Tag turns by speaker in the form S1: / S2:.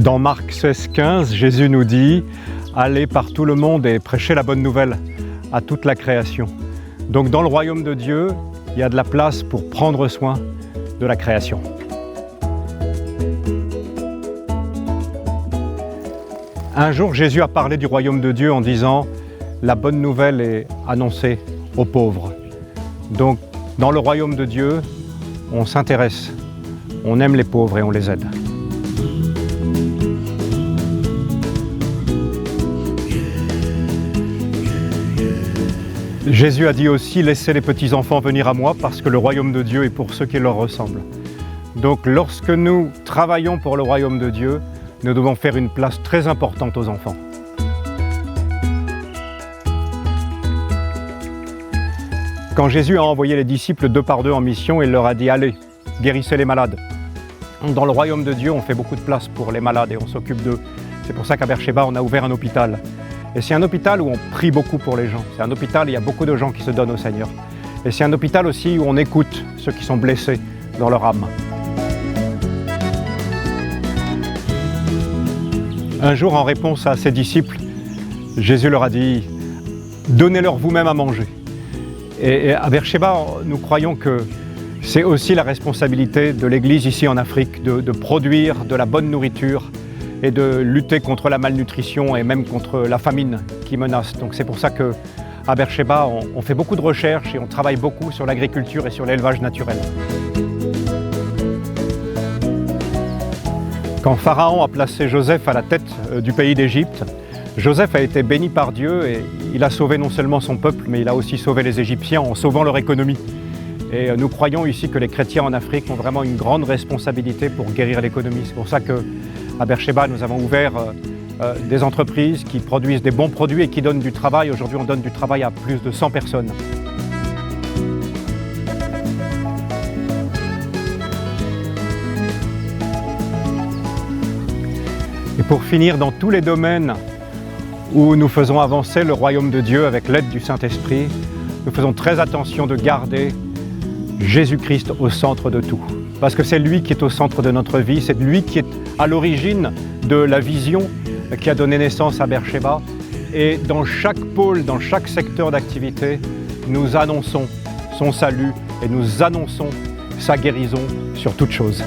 S1: Dans Marc 16,15, Jésus nous dit « Allez par tout le monde et prêchez la bonne nouvelle à toute la création ». Donc dans le royaume de Dieu, il y a de la place pour prendre soin de la création. Un jour, Jésus a parlé du royaume de Dieu en disant « La bonne nouvelle est annoncée aux pauvres ». Donc dans le royaume de Dieu, on s'intéresse, on aime les pauvres et on les aide. Jésus a dit aussi « Laissez les petits enfants venir à moi parce que le royaume de Dieu est pour ceux qui leur ressemblent ». Donc lorsque nous travaillons pour le royaume de Dieu, nous devons faire une place très importante aux enfants. Quand Jésus a envoyé les disciples 2 par 2 en mission, il leur a dit « Allez, guérissez les malades ». Dans le royaume de Dieu, on fait beaucoup de place pour les malades et on s'occupe d'eux. C'est pour ça qu'à Beersheba, on a ouvert un hôpital. Et c'est un hôpital où on prie beaucoup pour les gens. C'est un hôpital où il y a beaucoup de gens qui se donnent au Seigneur. Et c'est un hôpital aussi où on écoute ceux qui sont blessés dans leur âme. Un jour, en réponse à ses disciples, Jésus leur a dit « Donnez-leur vous-même à manger ». Et à Beersheba, nous croyons que c'est aussi la responsabilité de l'Église ici en Afrique de produire de la bonne nourriture et de lutter contre la malnutrition et même contre la famine qui menace. Donc c'est pour ça qu'à Beersheba, on fait beaucoup de recherches et on travaille beaucoup sur l'agriculture et sur l'élevage naturel. Quand Pharaon a placé Joseph à la tête du pays d'Égypte, Joseph a été béni par Dieu et il a sauvé non seulement son peuple, mais il a aussi sauvé les Égyptiens en sauvant leur économie. Et nous croyons ici que les chrétiens en Afrique ont vraiment une grande responsabilité pour guérir l'économie. C'est pour ça qu'à Beersheba, nous avons ouvert des entreprises qui produisent des bons produits et qui donnent du travail. Aujourd'hui, on donne du travail à plus de 100 personnes. Et pour finir, dans tous les domaines où nous faisons avancer le royaume de Dieu avec l'aide du Saint-Esprit, nous faisons très attention de garder Jésus-Christ au centre de tout. Parce que c'est lui qui est au centre de notre vie, c'est lui qui est à l'origine de la vision qui a donné naissance à Beersheba. Et dans chaque pôle, dans chaque secteur d'activité, nous annonçons son salut et nous annonçons sa guérison sur toute chose.